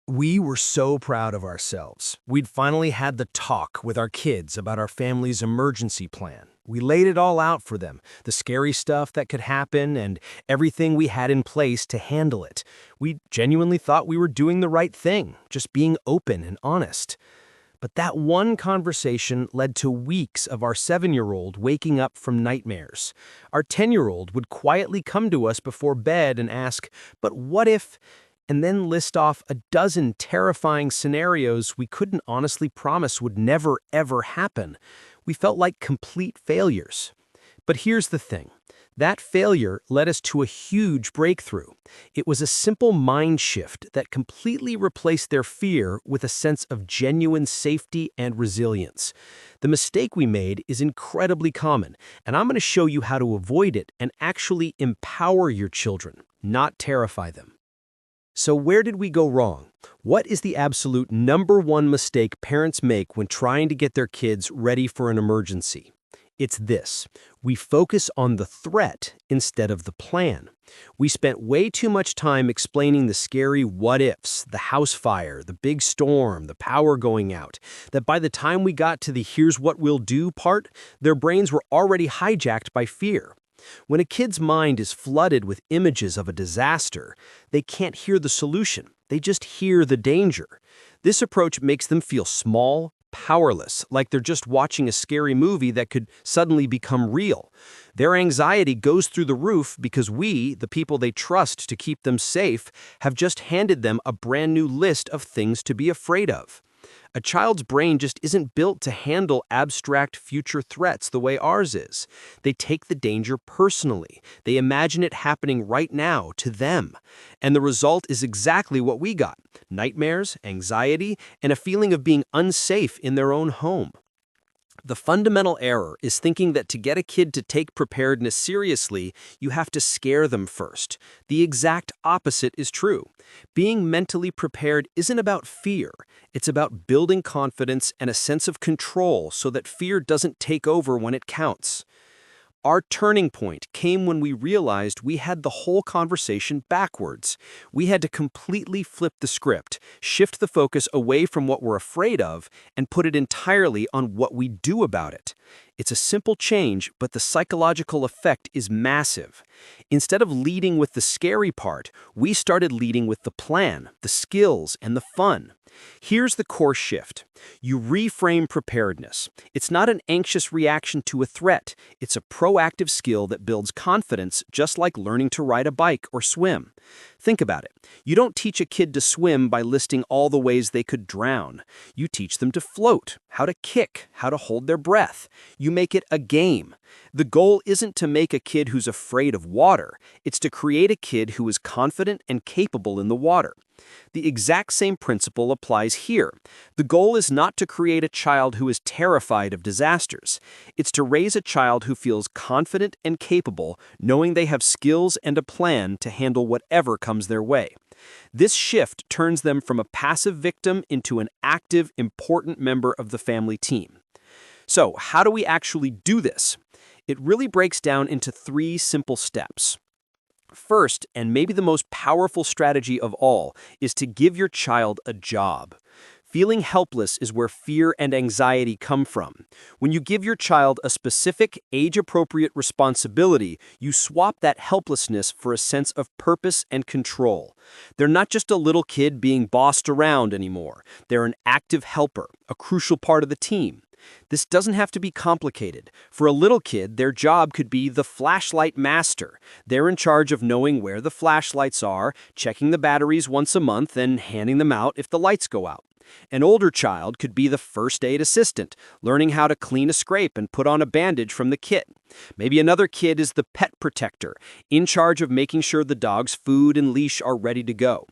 We were so proud of ourselves. We'd finally had the talk with our kids about our family's emergency plan. We laid it all out for them, the scary stuff that could happen and everything we had in place to handle it. We genuinely thought we were doing the right thing, just being open and honest. But that one conversation led to weeks of our 7-year-old waking up from nightmares. Our 10-year-old would quietly come to us before bed and ask, "But what if?" and then list off a dozen terrifying scenarios we couldn't honestly promise would never, ever happen. We felt like complete failures. But here's the thing. That failure led us to a huge breakthrough. It was a simple mind shift that completely replaced their fear with a sense of genuine safety and resilience. The mistake we made is incredibly common, and I'm going to show you how to avoid it and actually empower your children, not terrify them. So where did we go wrong? What is the absolute #1 mistake parents make when trying to get their kids ready for an emergency? It's this. We focus on the threat instead of the plan. We spent way too much time explaining the scary what-ifs, the house fire, the big storm, the power going out, that by the time we got to the here's what we'll do part, their brains were already hijacked by fear. When a kid's mind is flooded with images of a disaster, they can't hear the solution. They just hear the danger. This approach makes them feel small, powerless, like they're just watching a scary movie that could suddenly become real. Their anxiety goes through the roof because we, the people they trust to keep them safe, have just handed them a brand new list of things to be afraid of. A child's brain just isn't built to handle abstract future threats the way ours is. They take the danger personally. They imagine it happening right now to them. And the result is exactly what we got: nightmares, anxiety, and a feeling of being unsafe in their own home. The fundamental error is thinking that to get a kid to take preparedness seriously, you have to scare them first. The exact opposite is true. Being mentally prepared isn't about fear. It's about building confidence and a sense of control so that fear doesn't take over when it counts. Our turning point came when we realized we had the whole conversation backwards. We had to completely flip the script, shift the focus away from what we're afraid of, and put it entirely on what we do about it. It's a simple change, but the psychological effect is massive. Instead of leading with the scary part, we started leading with the plan, the skills, and the fun. Here's the core shift. You reframe preparedness. It's not an anxious reaction to a threat. It's a proactive skill that builds confidence, just like learning to ride a bike or swim. Think about it. You don't teach a kid to swim by listing all the ways they could drown. You teach them to float, how to kick, how to hold their breath. You make it a game. The goal isn't to make a kid who's afraid of water. It's to create a kid who is confident and capable in the water. The exact same principle applies here. The goal is not to create a child who is terrified of disasters. It's to raise a child who feels confident and capable, knowing they have skills and a plan to handle whatever comes their way. This shift turns them from a passive victim into an active, important member of the family team. So, how do we actually do this? It really breaks down into 3 simple steps. First, and maybe the most powerful strategy of all, is to give your child a job. Feeling helpless is where fear and anxiety come from. When you give your child a specific, age-appropriate responsibility, you swap that helplessness for a sense of purpose and control. They're not just a little kid being bossed around anymore. They're an active helper, a crucial part of the team. This doesn't have to be complicated. For a little kid, their job could be the flashlight master. They're in charge of knowing where the flashlights are, checking the batteries once a month, and handing them out if the lights go out. An older child could be the first aid assistant, learning how to clean a scrape and put on a bandage from the kit. Maybe another kid is the pet protector, in charge of making sure the dog's food and leash are ready to go.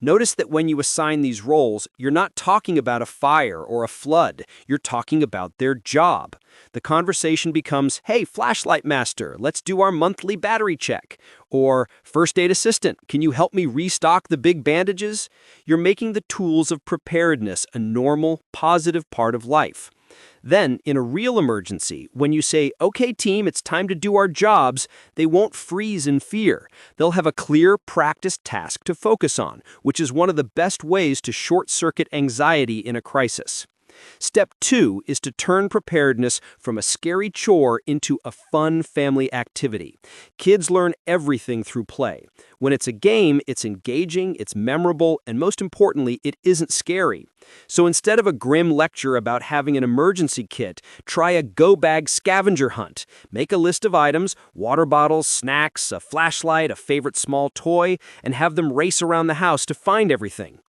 Notice that when you assign these roles, you're not talking about a fire or a flood. You're talking about their job. The conversation becomes, "Hey, flashlight master, let's do our monthly battery check." Or, "First aid assistant, can you help me restock the big bandages?" You're making the tools of preparedness a normal, positive part of life. Then, in a real emergency, when you say, "Okay, team, it's time to do our jobs," they won't freeze in fear. They'll have a clear, practiced task to focus on, which is one of the best ways to short-circuit anxiety in a crisis. Step 2 is to turn preparedness from a scary chore into a fun family activity. Kids learn everything through play. When it's a game, it's engaging, it's memorable, and most importantly, it isn't scary. So instead of a grim lecture about having an emergency kit, try a go-bag scavenger hunt. Make a list of items, water bottles, snacks, a flashlight, a favorite small toy, and have them race around the house to find everything.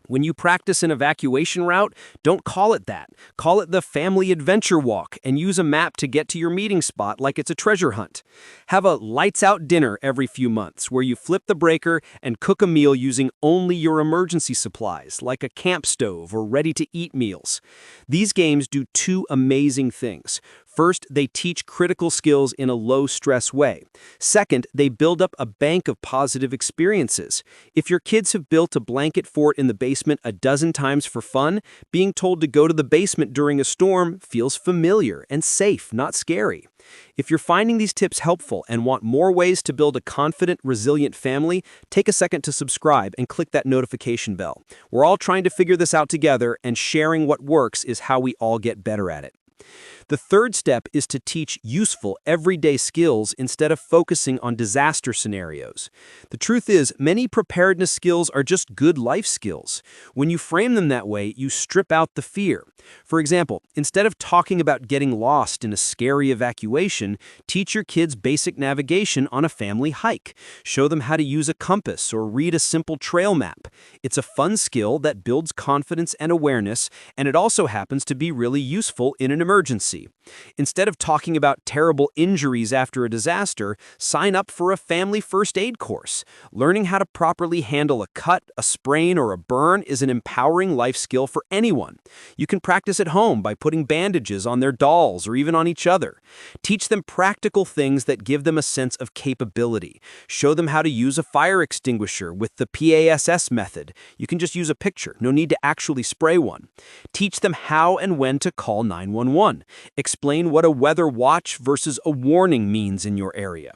When you practice an evacuation route, don't call it that. Call it the family adventure walk and use a map to get to your meeting spot like it's a treasure hunt. Have a lights-out dinner every few months where you flip the breaker and cook a meal using only your emergency supplies, like a camp stove or ready-to-eat meals. These games do two amazing things. First, they teach critical skills in a low-stress way. Second, they build up a bank of positive experiences. If your kids have built a blanket fort in the basement a dozen times for fun, being told to go to the basement during a storm feels familiar and safe, not scary. If you're finding these tips helpful and want more ways to build a confident, resilient family, take a second to subscribe and click that notification bell. We're all trying to figure this out together, and sharing what works is how we all get better at it. The third step is to teach useful, everyday skills instead of focusing on disaster scenarios. The truth is, many preparedness skills are just good life skills. When you frame them that way, you strip out the fear. For example, instead of talking about getting lost in a scary evacuation, teach your kids basic navigation on a family hike. Show them how to use a compass or read a simple trail map. It's a fun skill that builds confidence and awareness, and it also happens to be really useful in an emergency. Instead of talking about terrible injuries after a disaster, sign up for a family first aid course. Learning how to properly handle a cut, a sprain, or a burn is an empowering life skill for anyone. You can practice at home by putting bandages on their dolls or even on each other. Teach them practical things that give them a sense of capability. Show them how to use a fire extinguisher with the PASS method. You can just use a picture, no need to actually spray one. Teach them how and when to call 911. Explain what a weather watch versus a warning means in your area.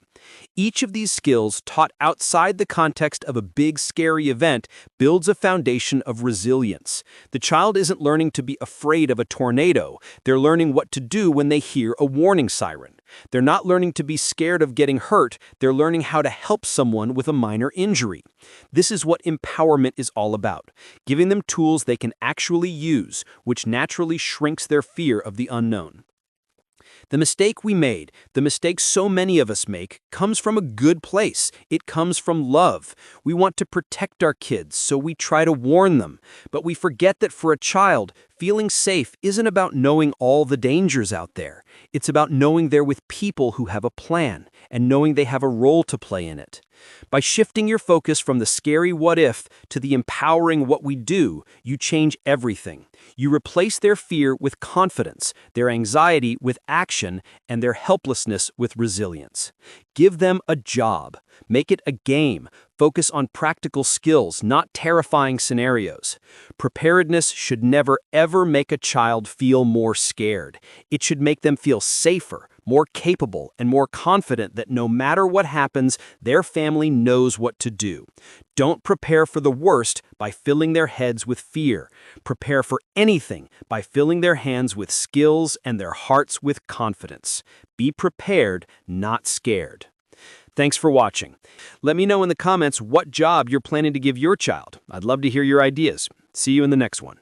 Each of these skills, taught outside the context of a big, scary event, builds a foundation of resilience. The child isn't learning to be afraid of a tornado. They're learning what to do when they hear a warning siren. They're not learning to be scared of getting hurt. They're learning how to help someone with a minor injury. This is what empowerment is all about, giving them tools they can actually use, which naturally shrinks their fear of the unknown. The mistake we made, the mistake so many of us make, comes from a good place. It comes from love. We want to protect our kids, so we try to warn them. But we forget that for a child, feeling safe isn't about knowing all the dangers out there. It's about knowing they're with people who have a plan and knowing they have a role to play in it. By shifting your focus from the scary what if to the empowering what we do, you change everything. You replace their fear with confidence, their anxiety with action, and their helplessness with resilience. Give them a job. Make it a game. Focus on practical skills, not terrifying scenarios. Preparedness should never, ever make a child feel more scared. It should make them feel safer, more capable, and more confident that no matter what happens, their family knows what to do. Don't prepare for the worst by filling their heads with fear. Prepare for anything by filling their hands with skills and their hearts with confidence. Be prepared, not scared. Thanks for watching. Let me know in the comments what job you're planning to give your child. I'd love to hear your ideas. See you in the next one.